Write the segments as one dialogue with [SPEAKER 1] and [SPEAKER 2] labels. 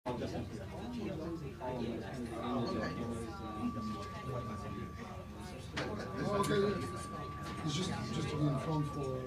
[SPEAKER 1] Oh, okay. It's just to be informed for.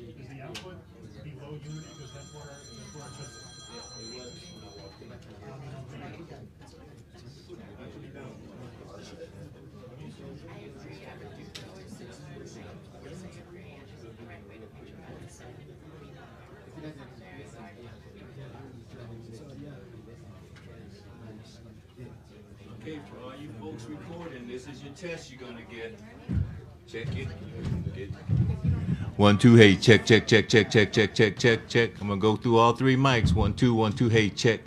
[SPEAKER 2] Is the output below unity? Because that's where it just.
[SPEAKER 3] Okay, for all you folks recording, this is your test you're gonna get. Check it. Get 1, 2, hey, check, check, check, check, check, check, check, check, check. I'm gonna go through all 3 mics. 1, 2, hey, check.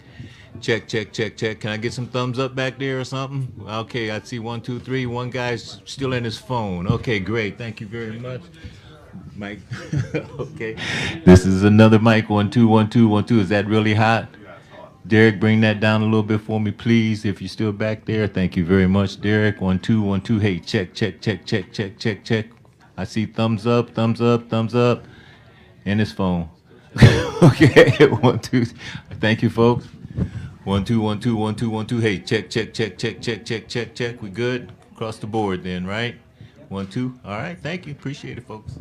[SPEAKER 3] Check, check, check, check. Can I get some thumbs up back there or something? Okay, I see 1, 2, 3. One guy's still in his phone. Okay, great. Thank you very much. Mike. Okay. This is another mic. 1, 2, 1, 2, 1, 2. Is that really hot? Derek, bring that down a little bit for me, please, if you're still back there. Thank you very much, Derek. 1, 2. Hey, check, check, check, check, check, check, check. I see thumbs up, thumbs up, thumbs up. And his phone. Okay, 1, 2. Thank you, folks. 1, 2. Hey, check, check, check, check, check, check, check, check. We good? Across the board then, right? 1, 2. All right, thank you. Appreciate it, folks.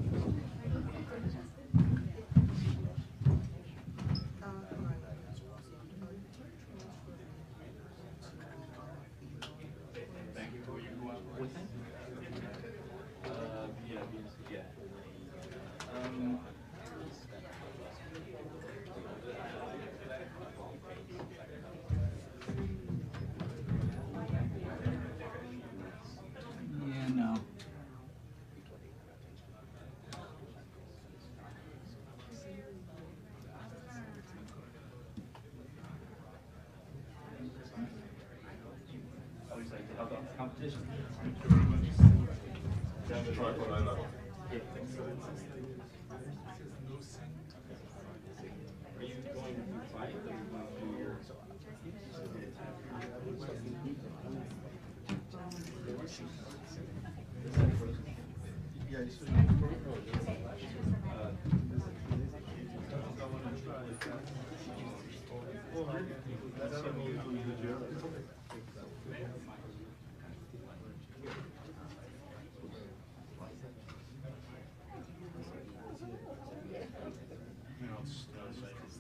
[SPEAKER 4] Yeah, no. Competition. Are you going to fight or are you going to do your...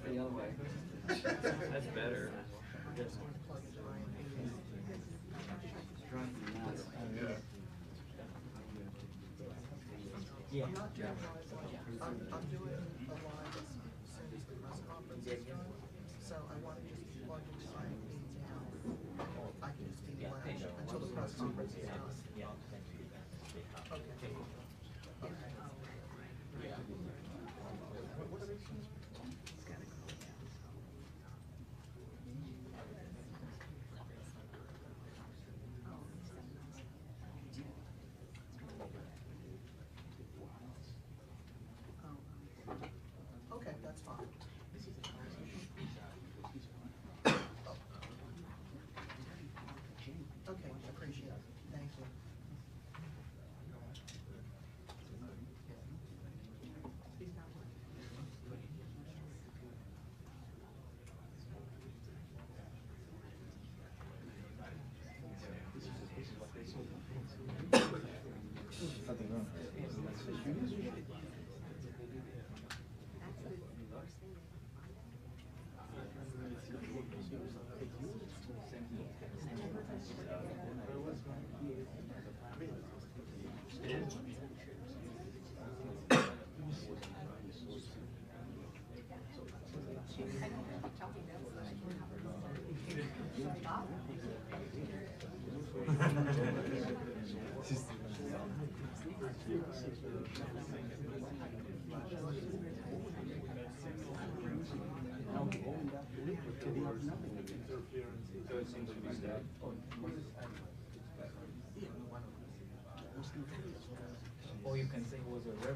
[SPEAKER 4] The other way. That's better. Yeah.
[SPEAKER 5] I'm doing a live as soon as the press conference is done, so I want to just plug into my meeting now. I can just be live until the press conference is done. Okay. Okay, that's fine. Okay, appreciate it. Thank you.
[SPEAKER 4] So it seems to be static. Or you can say it was a rebel.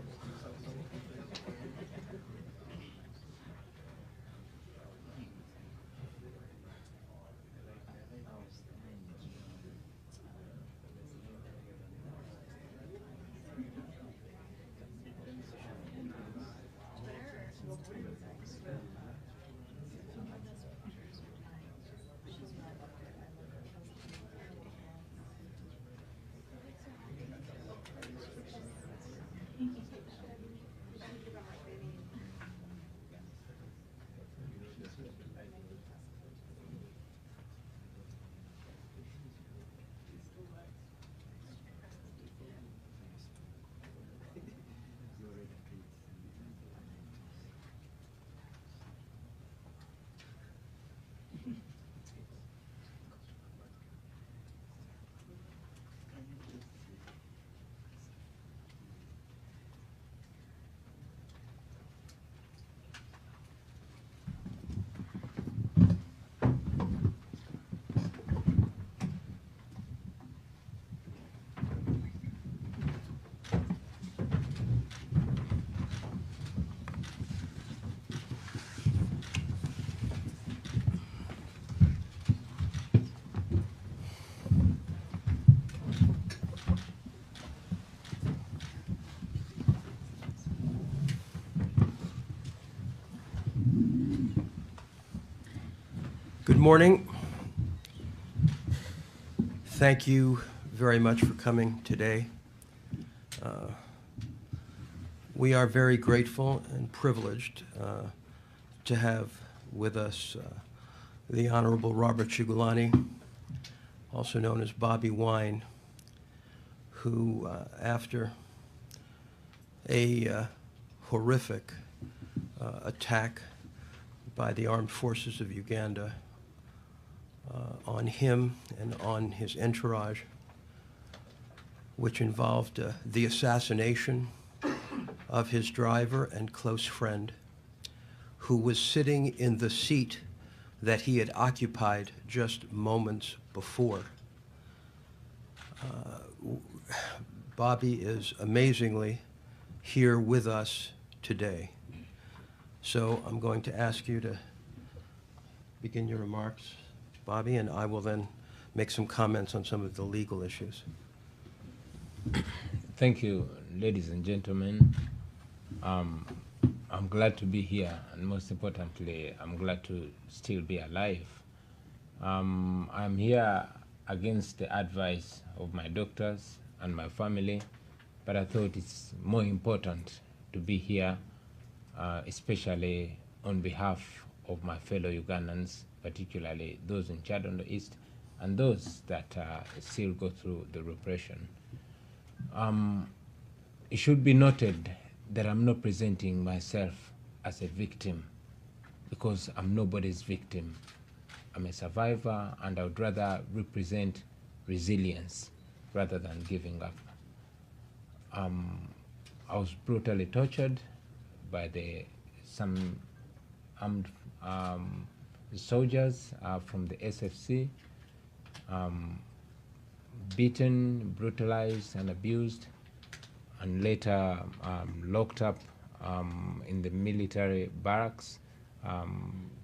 [SPEAKER 6] Good morning. Thank you very much for coming today. We are very grateful and privileged to have with us the Honorable Robert Ciuglani, also known as Bobi Wine, who, after a horrific attack by the armed forces of Uganda on him and on his entourage, which involved the assassination of his driver and close friend, who was sitting in the seat that he had occupied just moments before. Bobi is amazingly here with us today. So I'm going to ask you to begin your remarks, Bobi, and I will then make some comments on some of the legal issues.
[SPEAKER 7] Thank you, ladies and gentlemen. I'm glad to be here, and most importantly, I'm glad to still be alive. I'm here against the advice of my doctors and my family, but I thought it's more important to be here, especially on behalf of my fellow Ugandans, particularly those in Chad on the East and those that still go through the repression. It should be noted that I'm not presenting myself as a victim, because I'm nobody's victim. I'm a survivor, and I would rather represent resilience rather than giving up. I was brutally tortured by some armed soldiers from the SFC, beaten, brutalized, and abused, and later locked up in the military barracks.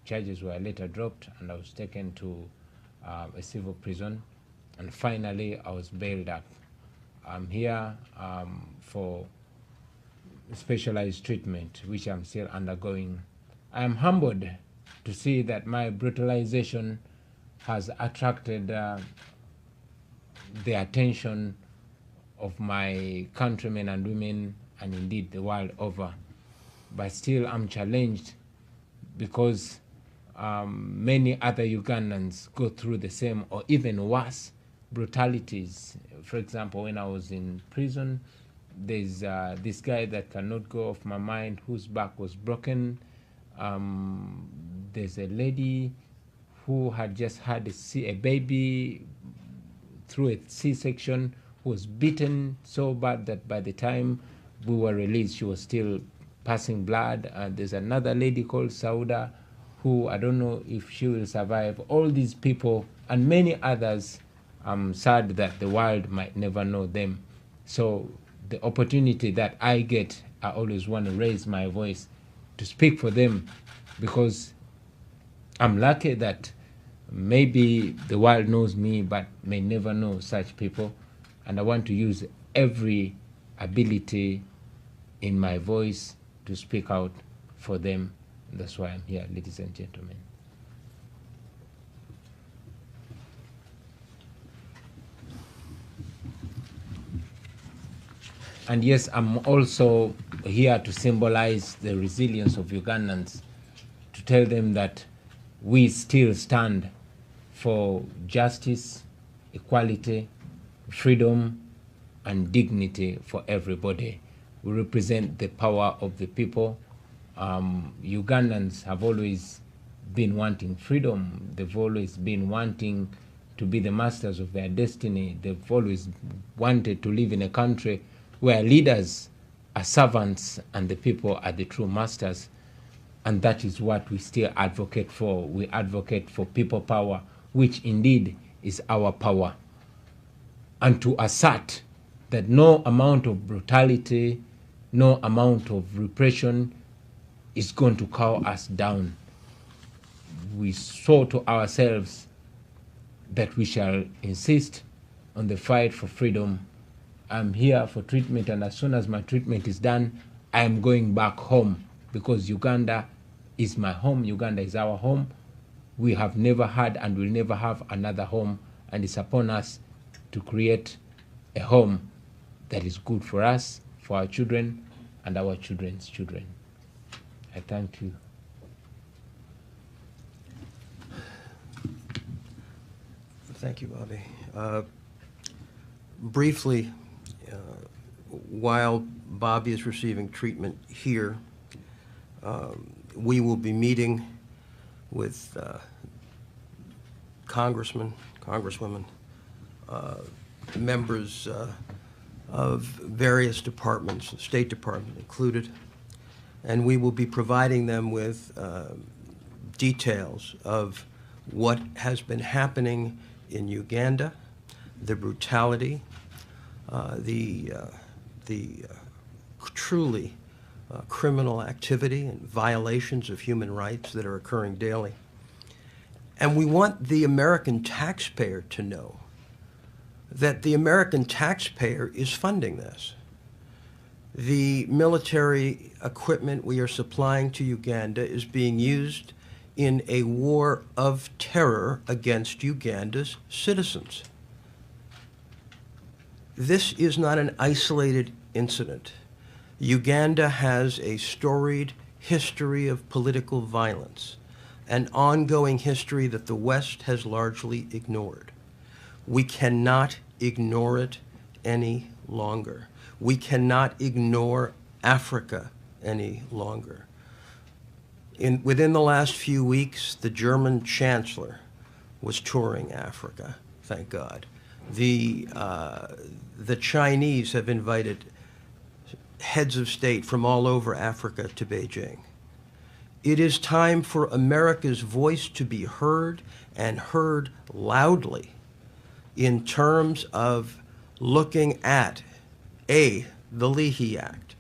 [SPEAKER 7] Charges were later dropped, and I was taken to a civil prison, and finally I was bailed up. I'm here for specialized treatment, which I'm still undergoing. I am humbled to see that my brutalization has attracted the attention of my countrymen and women, and indeed the world over. But still I'm challenged, because many other Ugandans go through the same or even worse brutalities. For example, when I was in prison, there's this guy that cannot go off my mind, whose back was broken. There's a lady who had just had a baby through a C-section, who was beaten so bad that by the time we were released, she was still passing blood. There's another lady called Sauda, who I don't know if she will survive. All these people and many others, I'm sad that the world might never know them. So the opportunity that I get, I always want to raise my voice to speak for them, because I'm lucky that maybe the world knows me but may never know such people, and I want to use every ability in my voice to speak out for them. That's why I'm here, ladies and gentlemen. And yes, I'm also here to symbolize the resilience of Ugandans, to tell them that we still stand for justice, equality, freedom, and dignity for everybody. We represent the power of the people. Ugandans have always been wanting freedom. They've always been wanting to be the masters of their destiny. They've always wanted to live in a country where leaders are servants and the people are the true masters. And that is what we still advocate for. We advocate for people power, which indeed is our power. And to assert that no amount of brutality, no amount of repression is going to cow us down. We swore to ourselves that we shall insist on the fight for freedom. I'm here for treatment, and as soon as my treatment is done, I am going back home, because Uganda is my home. Uganda is our home. We have never had and will never have another home, and it's upon us to create a home that is good for us, for our children, and our children's children. I thank you.
[SPEAKER 6] Thank you, Bobby. Briefly, while Bobby is receiving treatment here, we will be meeting with congressmen, congresswomen, members of various departments, the State Department included, and we will be providing them with details of what has been happening in Uganda, the brutality, the truly criminal activity and violations of human rights that are occurring daily. And we want the American taxpayer to know that the American taxpayer is funding this. The military equipment we are supplying to Uganda is being used in a war of terror against Uganda's citizens. This is not an isolated incident. Uganda has a storied history of political violence, an ongoing history that the West has largely ignored. We cannot ignore it any longer. We cannot ignore Africa any longer. Within the last few weeks, the German chancellor was touring Africa, thank God. The Chinese have invited heads of state from all over Africa to Beijing. It is time for America's voice to be heard, and heard loudly, in terms of looking at, A, the Leahy Act.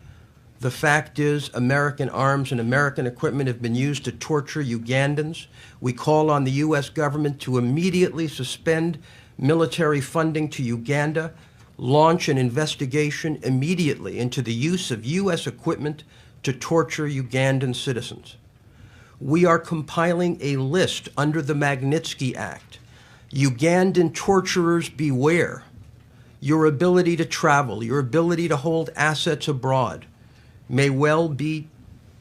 [SPEAKER 6] The fact is, American arms and American equipment have been used to torture Ugandans. We call on the U.S. government to immediately suspend military funding to Uganda, launch an investigation immediately into the use of U.S. equipment to torture Ugandan citizens. We are compiling a list under the Magnitsky Act. Ugandan torturers, beware. Your ability to travel, your ability to hold assets abroad may well be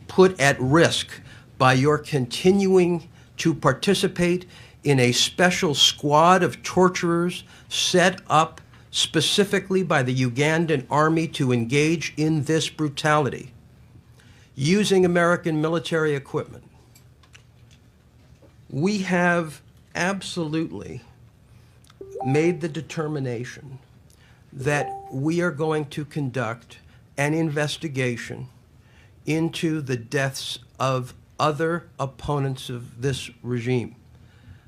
[SPEAKER 6] put at risk by your continuing to participate in a special squad of torturers set up specifically by the Ugandan army to engage in this brutality, using American military equipment. We have absolutely made the determination that we are going to conduct an investigation into the deaths of other opponents of this regime.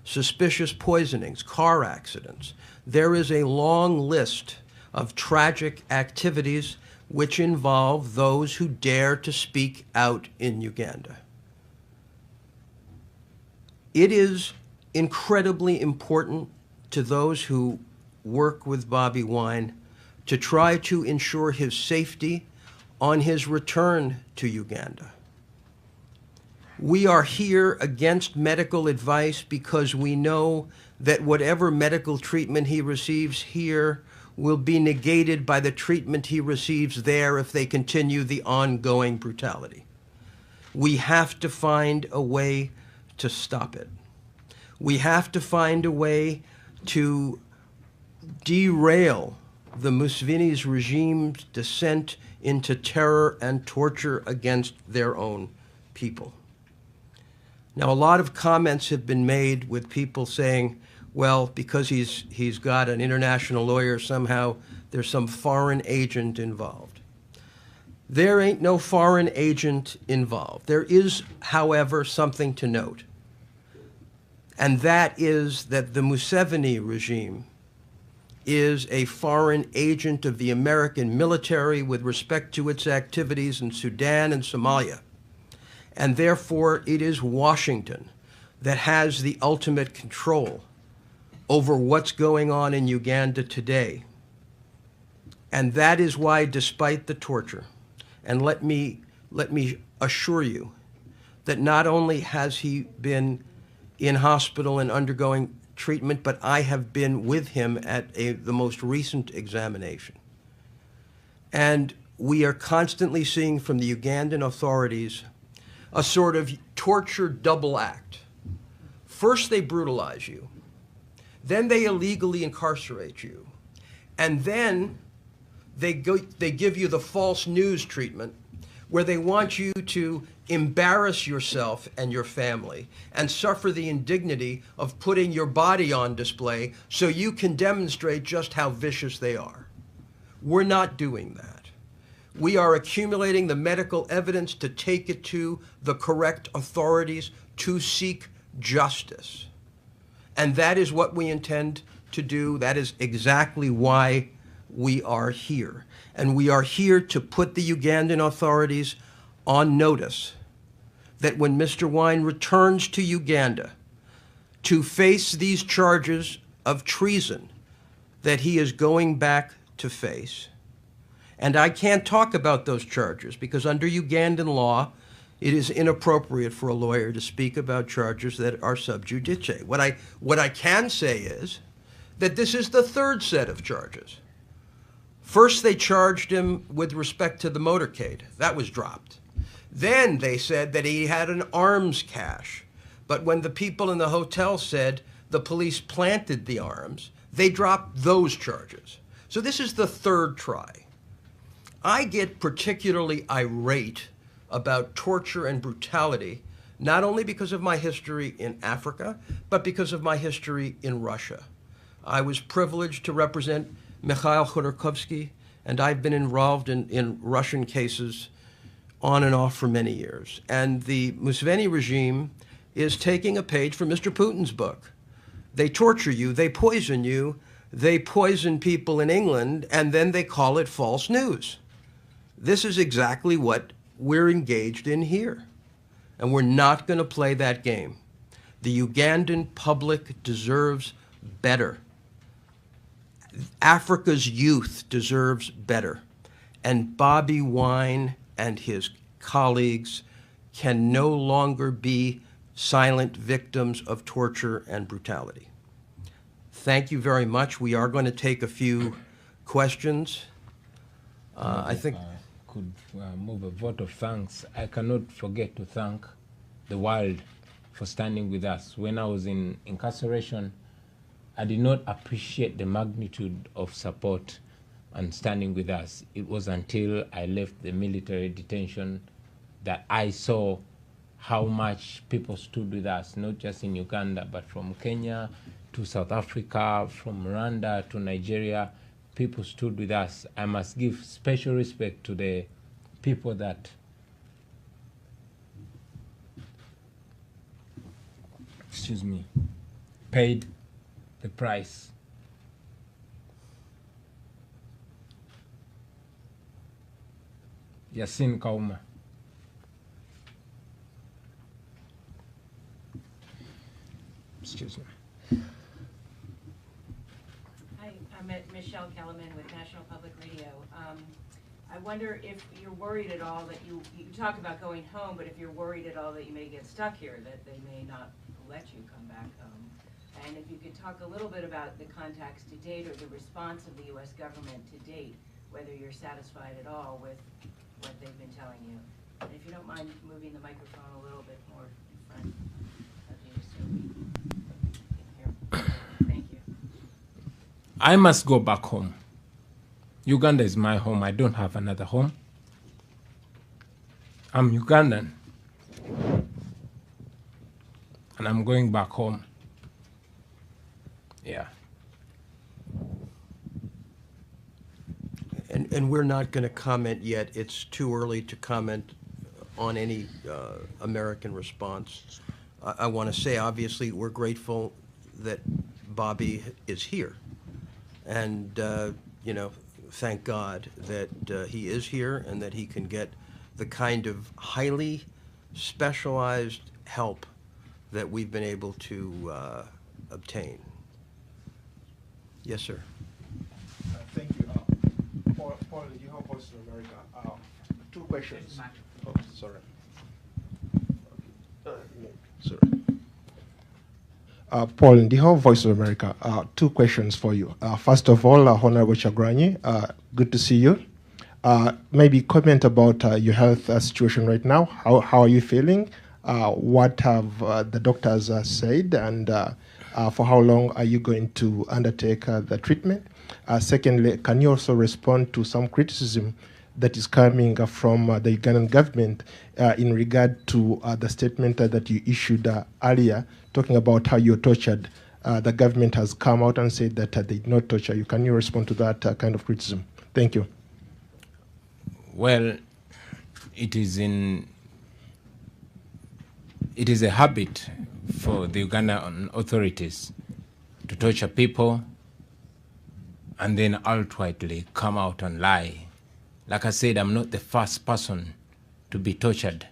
[SPEAKER 6] Suspicious poisonings, car accidents. There is a long list of tragic activities which involve those who dare to speak out in Uganda. It is incredibly important to those who work with Bobi Wine to try to ensure his safety on his return to Uganda. We are here against medical advice because we know that whatever medical treatment he receives here will be negated by the treatment he receives there if they continue the ongoing brutality. We have to find a way to stop it. We have to find a way to derail the Museveni's regime's descent into terror and torture against their own people. Now, a lot of comments have been made with people saying, well, because he's got an international lawyer, somehow there's some foreign agent involved. There ain't no foreign agent involved. There is, however, something to note, and that is that the Museveni regime is a foreign agent of the American military with respect to its activities in Sudan and Somalia. And therefore, it is Washington that has the ultimate control over what's going on in Uganda today. And that is why, despite the torture, and let me assure you that not only has he been in hospital and undergoing treatment, but I have been with him at the most recent examination. And we are constantly seeing from the Ugandan authorities a sort of torture double act. First, they brutalize you. Then they illegally incarcerate you. And then they give you the false news treatment where they want you to embarrass yourself and your family and suffer the indignity of putting your body on display so you can demonstrate just how vicious they are. We're not doing that. We are accumulating the medical evidence to take it to the correct authorities to seek justice. And that is what we intend to do. That is exactly why we are here. And we are here to put the Ugandan authorities on notice that when Mr. Wine returns to Uganda to face these charges of treason that he is going back to face. And I can't talk about those charges because under Ugandan law, it is inappropriate for a lawyer to speak about charges that are sub judice. What I can say is that this is the third set of charges. First, they charged him with respect to the motorcade. That was dropped. Then they said that he had an arms cache. But when the people in the hotel said the police planted the arms, they dropped those charges. So this is the third try. I get particularly irate about torture and brutality, not only because of my history in Africa, but because of my history in Russia. I was privileged to represent Mikhail Khodorkovsky, and I've been involved in Russian cases on and off for many years. And the Museveni regime is taking a page from Mr. Putin's book. They torture you, they poison you, they poison people in England, and then they call it false news. This is exactly what we're engaged in here. And we're not going to play that game. The Ugandan public deserves better. Africa's youth deserves better. And Bobi Wine and his colleagues can no longer be silent victims of torture and brutality. Thank you very much. We are going to take a few questions. I think
[SPEAKER 7] could move a vote of thanks. I cannot forget to thank the world for standing with us. When I was in incarceration, I did not appreciate the magnitude of support and standing with us. It was until I left the military detention that I saw how much people stood with us, not just in Uganda, but from Kenya to South Africa, from Rwanda to Nigeria. People stood with us. I must give special respect to the people that paid the price. Yasin Kauma. Excuse me.
[SPEAKER 8] Hi, I'm Michelle Kellerman with National Public Radio. I wonder if you're worried at all that you talk about going home, but if you're worried at all that you may get stuck here, that they may not let you come back home. And if you could talk a little bit about the contacts to date or the response of the U.S. government to date, whether you're satisfied at all with what they've been telling you. And if you don't mind moving the microphone a little bit more in front of you so we can hear. Thank you.
[SPEAKER 7] I must go back home. Uganda is my home. I don't have another home. I'm Ugandan. And I'm going back home. Yeah.
[SPEAKER 6] And we're not going to comment yet. It's too early to comment on any American response. I want to say, obviously, we're grateful that Bobi is here. And, you know, thank God that he is here and that he can get the kind of highly specialized help that we've been able to obtain. Yes, sir.
[SPEAKER 9] Thank you. Paul, you have Voice of America. Two questions. Oh, sorry. Sorry. Paul, in the whole Voice of America, two questions for you. First of all, Honorable Chagrani, good to see you. maybe comment about your health situation right now. How are you feeling? What have the doctors said, and for how long are you going to undertake the treatment? Secondly, can you also respond to some criticism that is coming from the Ugandan government in regard to the statement that you issued earlier, talking about how you're tortured? The government has come out and said that they did not torture you. Can you respond to that kind of criticism? Thank you.
[SPEAKER 7] Well, it is a habit for the Ugandan authorities to torture people and then outrightly come out and lie. Like I said, I'm not the first person to be tortured.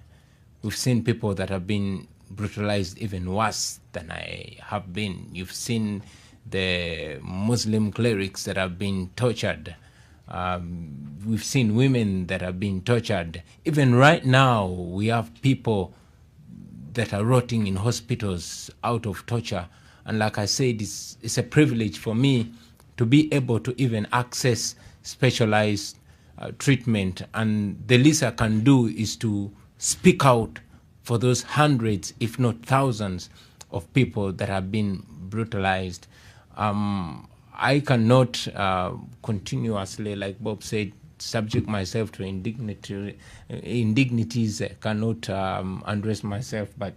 [SPEAKER 7] We've seen people that have been brutalized even worse than I have been. You've seen the Muslim clerics that have been tortured. We've seen women that have been tortured. Even right now, we have people that are rotting in hospitals out of torture. And like I said, it's a privilege for me to be able to even access specialized treatment. And the least I can do is to speak out for those hundreds, if not thousands, of people that have been brutalized. I cannot continuously, like Bob said, subject myself to indignities. I cannot undress myself, but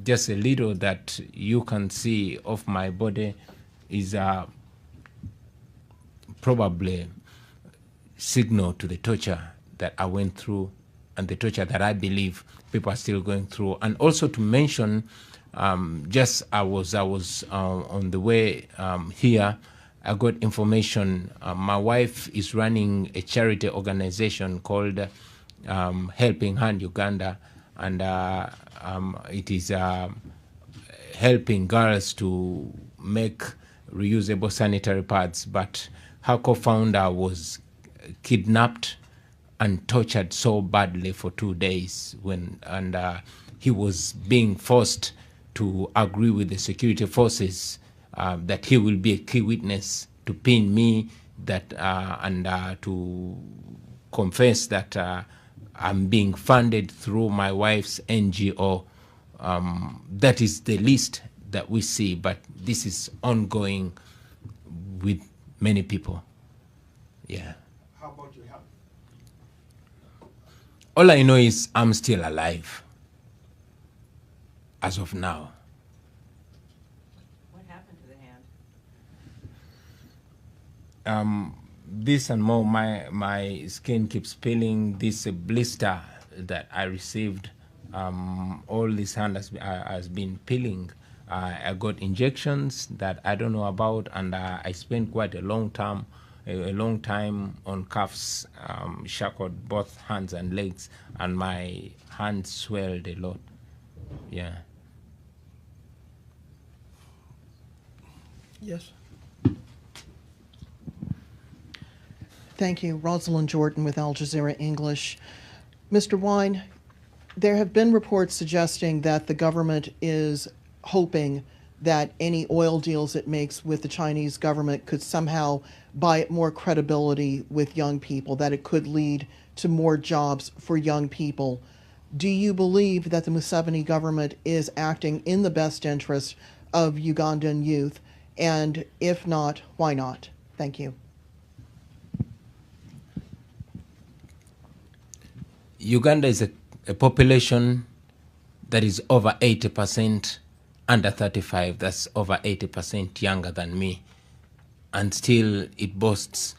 [SPEAKER 7] just a little that you can see of my body is probably signal to the torture that I went through and the torture that I believe people are still going through. And also to mention, just I was on the way here, I got information. My wife is running a charity organization called Helping Hand Uganda, and it is helping girls to make reusable sanitary pads. But her co-founder was kidnapped and tortured so badly for 2 days, and he was being forced to agree with the security forces that he will be a key witness to pin me, that and to confess that I'm being funded through my wife's NGO. That is the least that we see, but this is ongoing with many people. Yeah.
[SPEAKER 9] How about your health?
[SPEAKER 7] All I know is I'm still alive as of now.
[SPEAKER 8] What happened to the hand?
[SPEAKER 7] This and more, my skin keeps peeling. This blister that I received, all this hand has been peeling. I got injections that I don't know about, and I spent quite a long time on cuffs, shackled both hands and legs, and my hands swelled a lot. Yeah.
[SPEAKER 6] Yes.
[SPEAKER 5] Thank you. Rosalind Jordan with Al Jazeera English. Mr. Wine, there have been reports suggesting that the government is hoping that any oil deals it makes with the Chinese government could somehow buy it more credibility with young people, that it could lead to more jobs for young people. Do you believe that the Museveni government is acting in the best interest of Ugandan youth? And if not, why not? Thank you.
[SPEAKER 7] Uganda is a population that is over 80% under 35. That's over 80% younger than me. And still it boasts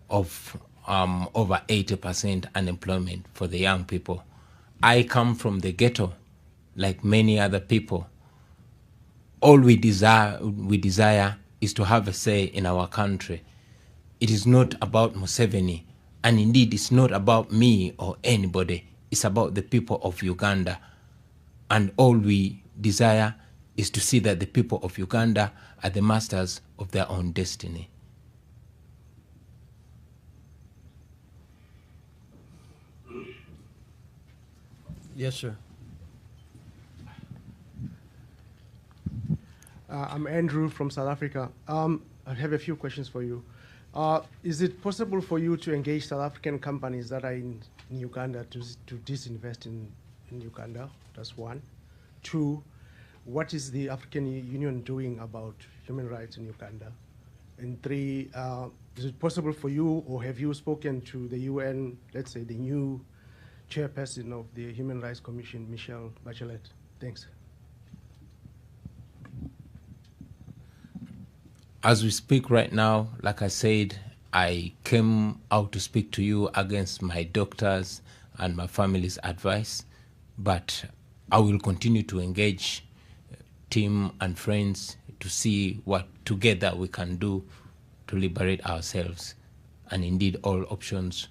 [SPEAKER 7] of over 80% unemployment for the young people. I come from the ghetto, like many other people. All we desire is to have a say in our country. It is not about Museveni, and indeed it's not about me or anybody. It's about the people of Uganda. And all we desire is to see that the people of Uganda are the masters of their own destiny.
[SPEAKER 6] Yes, sir.
[SPEAKER 10] I'm Andrew from South Africa. I have a few questions for you. Is it possible for you to engage South African companies that are in Uganda to disinvest in Uganda? That's one. Two, what is the African Union doing about human rights in Uganda? And three, is it possible for you, or have you spoken to the UN, let's say the new chairperson of the Human Rights Commission, Michelle Bachelet? Thanks.
[SPEAKER 7] As we speak right now, like I said, I came out to speak to you against my doctors and my family's advice, but I will continue to engage team and friends to see what together we can do to liberate ourselves. And indeed, all options,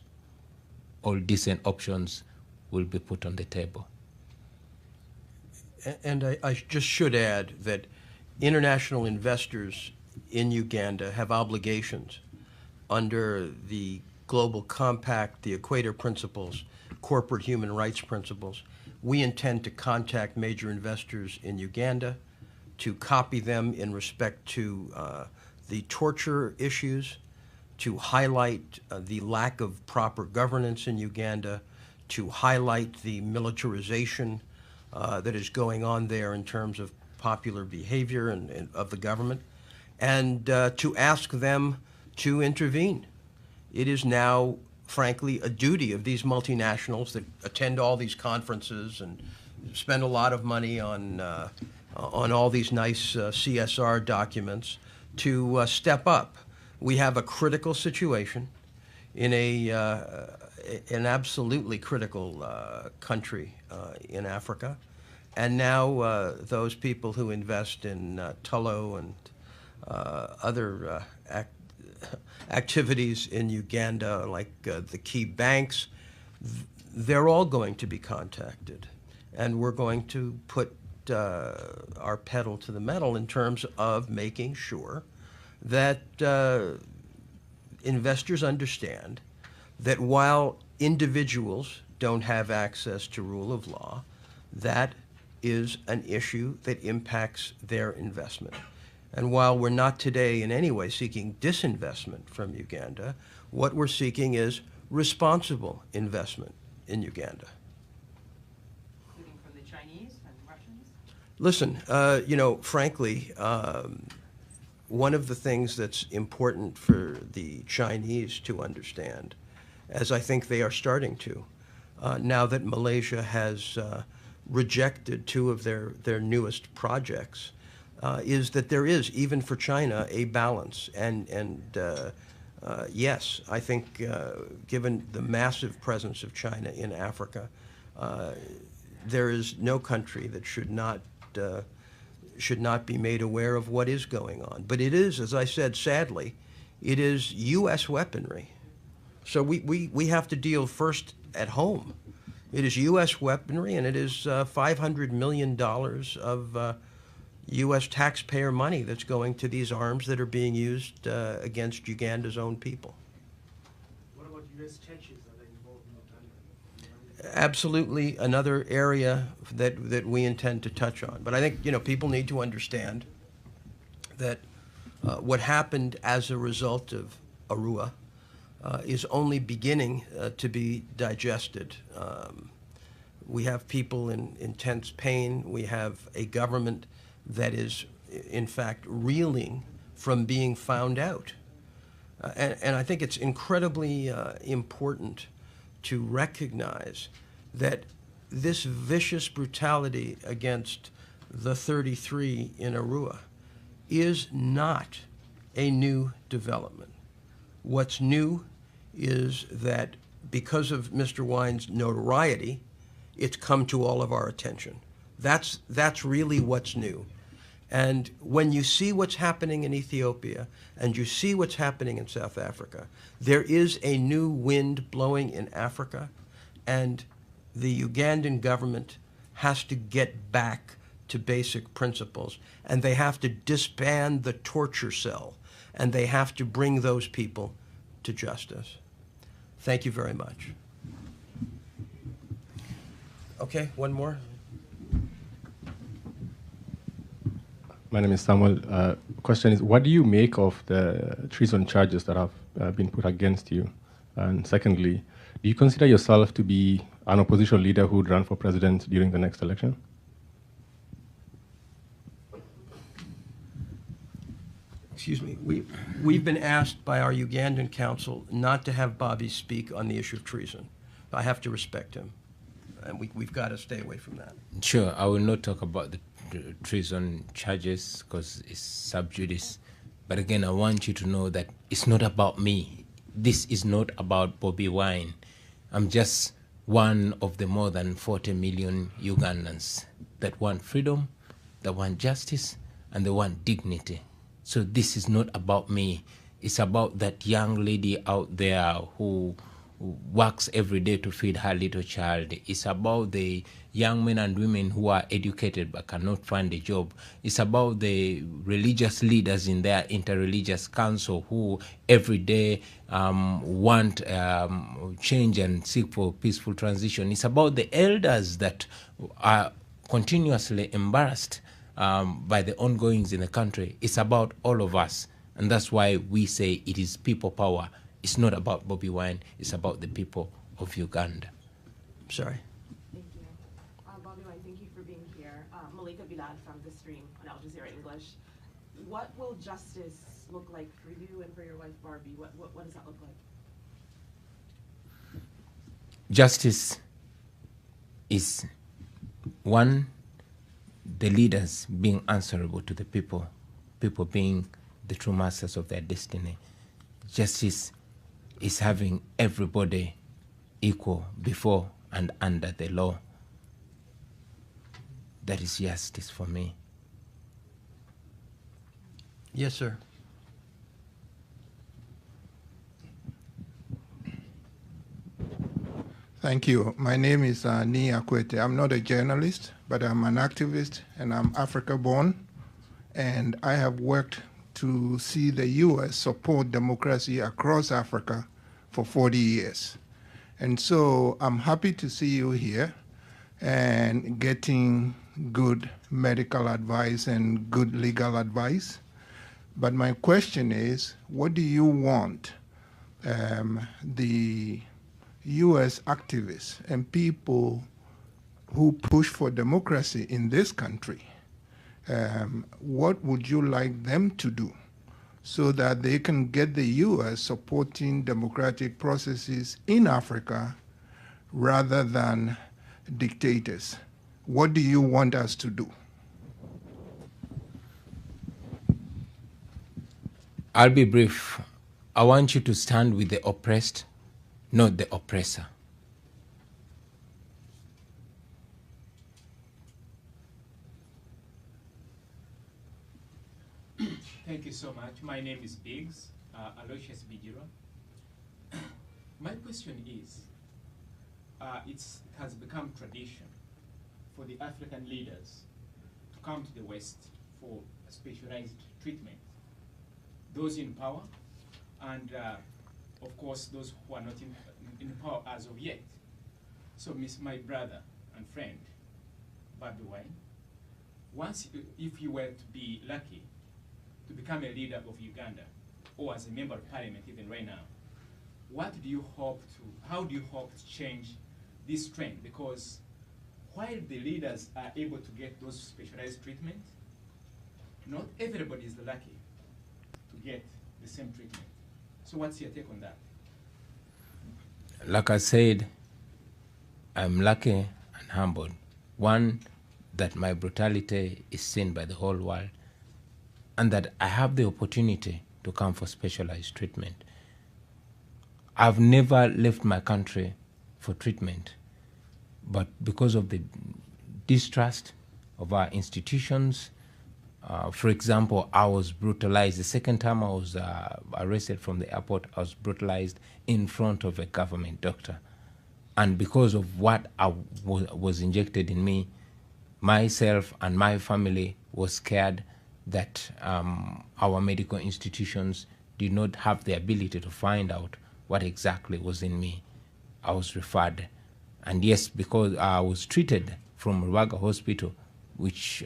[SPEAKER 7] all decent options will be put on the table.
[SPEAKER 6] And I just should add that international investors in Uganda have obligations under the Global Compact, the Equator Principles, corporate human rights principles. We intend to contact major investors in Uganda to copy them in respect to the torture issues, to highlight the lack of proper governance in Uganda, to highlight the militarization that is going on there in terms of popular behavior and of the government, and to ask them to intervene. It is now, frankly, a duty of these multinationals that attend all these conferences and spend a lot of money on all these nice CSR documents to step up. We have a critical situation in an absolutely critical country in Africa, and now those people who invest in Tullow and other activities in Uganda, like the key banks, they're all going to be contacted, and we're going to put our pedal to the metal in terms of making sure that investors understand that while individuals don't have access to rule of law, that is an issue that impacts their investment. And while we're not today in any way seeking disinvestment from Uganda, what we're seeking is responsible investment in Uganda.
[SPEAKER 8] Including from the Chinese and Russians?
[SPEAKER 6] Listen, frankly, one of the things that's important for the Chinese to understand, as I think they are starting to, now that Malaysia has rejected two of their newest projects, is that there is, even for China, a balance. And yes, I think given the massive presence of China in Africa, there is no country that should not be made aware of what is going on. But it is, as I said, sadly, it is U.S. weaponry. So we have to deal first at home. It is U.S. weaponry, and it is $500 million of U.S. taxpayer money that's going to these arms that are being used against Uganda's own people.
[SPEAKER 10] What about U.S. churches? Are they involved in Uganda?
[SPEAKER 6] Absolutely another area that we intend to touch on. But I think, people need to understand that what happened as a result of Arua is only beginning to be digested. We have people in intense pain. We have a government that is, in fact, reeling from being found out. And I think it's incredibly important to recognize that this vicious brutality against the 33 in Arua is not a new development. What's new is that because of Mr. Wine's notoriety, it's come to all of our attention. That's really what's new. And when you see what's happening in Ethiopia and you see what's happening in South Africa, there is a new wind blowing in Africa, and the Ugandan government has to get back to basic principles, and they have to disband the torture cell, and they have to bring those people to justice. Thank you very much. Okay, one more.
[SPEAKER 11] My name is Samuel. Question is, what do you make of the treason charges that have been put against you? And secondly, do you consider yourself to be an opposition leader who would run for president during the next election?
[SPEAKER 6] Excuse me. We've been asked by our Ugandan counsel not to have Bobby speak on the issue of treason. I have to respect him, and we've got to stay away from that.
[SPEAKER 7] Sure, I will not talk about the treason charges because it's sub judice. But again, I want you to know that it's not about me. This is not about Bobi Wine. I'm just one of the more than 40 million Ugandans that want freedom, that want justice, and they want dignity. So this is not about me. It's about that young lady out there who works every day to feed her little child. It's about the young men and women who are educated but cannot find a job. It's about the religious leaders in their interreligious council who every day want change and seek for peaceful transition. It's about the elders that are continuously embarrassed by the ongoings in the country. It's about all of us. And that's why we say it is people power. It's not about Bobi Wine. It's about the people of Uganda.
[SPEAKER 6] Sorry.
[SPEAKER 12] Thank you. Bobi Wine, thank you for being here. Malika Bilal from The Stream on Al Jazeera English. What will justice look like for you and for your wife, Barbie? What does that look like?
[SPEAKER 7] Justice is, one, the leaders being answerable to the people, people being the true masters of their destiny. Justice is having everybody equal before and under the law. That is justice for me.
[SPEAKER 6] Yes, sir.
[SPEAKER 13] Thank you. My name is Ni Akwete. I'm not a journalist, but I'm an activist, and I'm Africa-born. And I have worked to see the U.S. support democracy across Africa for 40 years. And so I'm happy to see you here and getting good medical advice and good legal advice. But my question is, what do you want the U.S. activists and people who push for democracy in this country, what would you like them to do so that they can get the U.S. supporting democratic processes in Africa rather than dictators? What do you want us to do?
[SPEAKER 7] I'll be brief. I want you to stand with the oppressed, not the oppressor.
[SPEAKER 14] Thank you so much. My name is Biggs, Aloysius Bijiro. My question is, it has become tradition for the African leaders to come to the West for specialized treatment. Those in power and, of course, those who are not in power as of yet. So, my brother and friend, Bobi Wine, if you were to be lucky to become a leader of Uganda, or as a member of parliament even right now, how do you hope to change this trend? Because while the leaders are able to get those specialized treatment, not everybody is lucky to get the same treatment. So what's your take on that?
[SPEAKER 7] Like I said, I'm lucky and humbled. One, that my brutality is seen by the whole world, and that I have the opportunity to come for specialized treatment. I've never left my country for treatment, but because of the distrust of our institutions, for example, I was brutalized. The second time I was arrested from the airport, I was brutalized in front of a government doctor. And because of what was injected in me, myself and my family was scared that our medical institutions did not have the ability to find out what exactly was in me. I was referred. And yes, because I was treated from Rubaga Hospital, which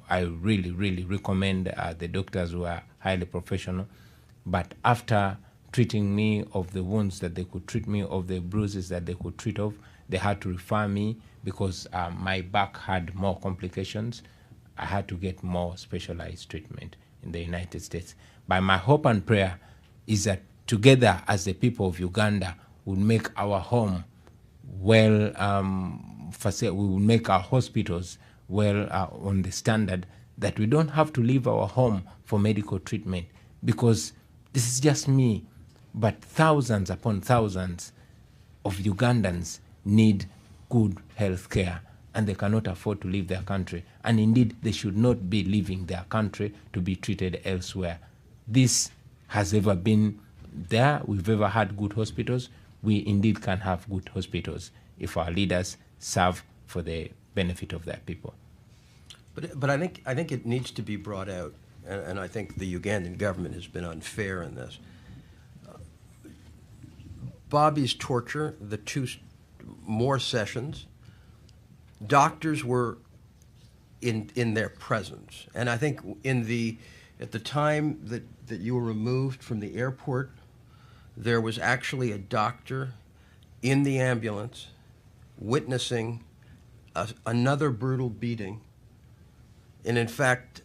[SPEAKER 7] I really, really recommend the doctors who are highly professional. But after treating me of the wounds that they could treat me of, the bruises that they could treat of, they had to refer me because my back had more complications. I had to get more specialized treatment in the United States. But my hope and prayer is that together as the people of Uganda will make our home well, we will make our hospitals well on the standard that we don't have to leave our home for medical treatment, because this is just me, but thousands upon thousands of Ugandans need good health care, and they cannot afford to leave their country. And indeed, they should not be leaving their country to be treated elsewhere. This has ever been there. We've ever had good hospitals. We indeed can have good hospitals if our leaders serve for the benefit of their people.
[SPEAKER 6] But I think it needs to be brought out, and I think the Ugandan government has been unfair in this. Bobi's torture, the two more sessions, doctors were in their presence, and I think at the time that you were removed from the airport, there was actually a doctor in the ambulance witnessing another brutal beating. And in fact,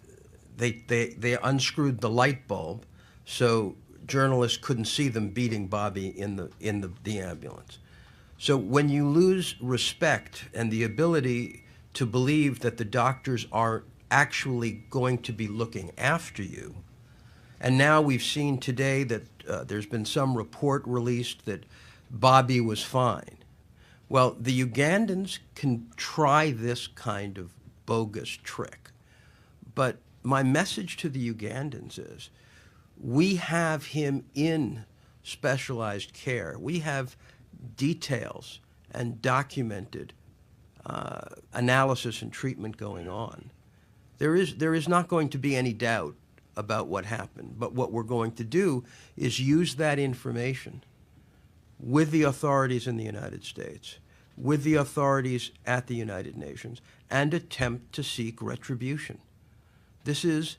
[SPEAKER 6] they unscrewed the light bulb so journalists couldn't see them beating Bobi in the ambulance. So when you lose respect and the ability to believe that the doctors are actually going to be looking after you, and now we've seen today that there's been some report released that Bobi was fine. Well, the Ugandans can try this kind of bogus trick. But my message to the Ugandans is, we have him in specialized care. We have details and documented analysis and treatment going on. There is not going to be any doubt about what happened. But what we're going to do is use that information with the authorities in the United States, with the authorities at the United Nations, and attempt to seek retribution. This is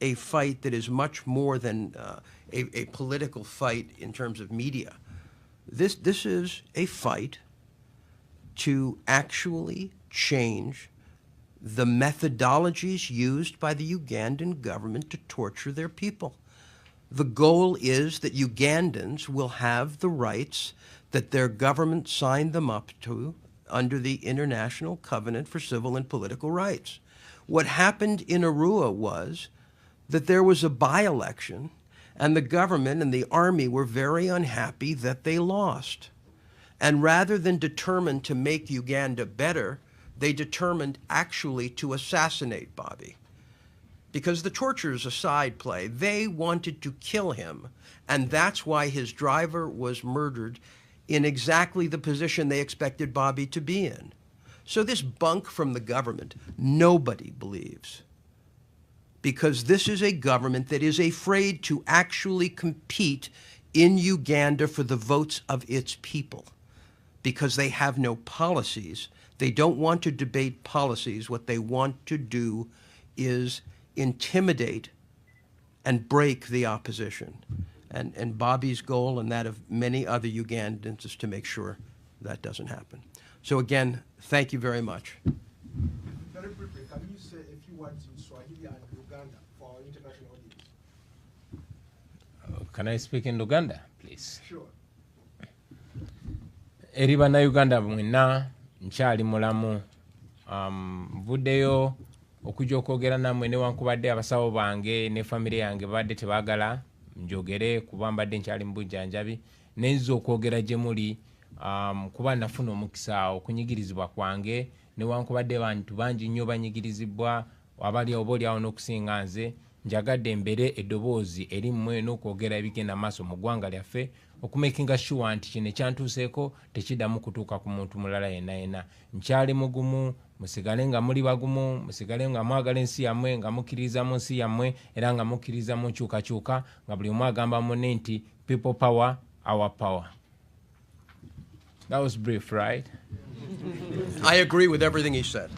[SPEAKER 6] a fight that is much more than a political fight in terms of media. This is a fight to actually change the methodologies used by the Ugandan government to torture their people. The goal is that Ugandans will have the rights that their government signed them up to under the International Covenant for Civil and Political Rights. What happened in Arua was that there was a by-election, and the government and the army were very unhappy that they lost. And rather than determine to make Uganda better, they determined actually to assassinate Bobi. Because the torture is a side play. They wanted to kill him, and that's why his driver was murdered in exactly the position they expected Bobi to be in. So this bunk from the government, nobody believes. Because this is a government that is afraid to actually compete in Uganda for the votes of its people. Because they have no policies. They don't want to debate policies. What they want to do is intimidate and break the opposition. And Bobi's goal and that of many other Ugandans is to make sure that doesn't happen. So again, thank you very much.
[SPEAKER 9] Very briefly, can you say a few words in Swahili and Uganda for our international audience?
[SPEAKER 7] Can I speak in Luganda, please?
[SPEAKER 9] Sure.
[SPEAKER 7] Eri bannayuganda mwenna nkyali mulamu, nvuddeyo okujja okwogera nammwe newankubadde abasawo bange ne famire yange babadde tebaagala njogere kuba mbadde nkyali mu bujjanjabi, nenza okwogera gye muli kuba nafuna omukisa okunyigirizibwa kwange newankubadde abantu bangi nnyo banyigirizibwa abali obaolyawo n'okusinga nze. Njagadde mbere eddoboozi eri mmwe n'okwogera ebigenda maaso mu ggwanga lyaffe, okumakinga sure nti kino ekyantuuseeko tekiddamu kutuuka ku muntu mulala yenna yenna. Nkyali mugumu, musigale nga muli bagumu, musigale nga mwagala ensi yammwe, nga mukkiririza mu nsi yammwe era nga mukkiririza mu nkyukakyuka, nga buli omu agamba munne nti people power, our power. That was brief, right?
[SPEAKER 6] I agree with everything he said.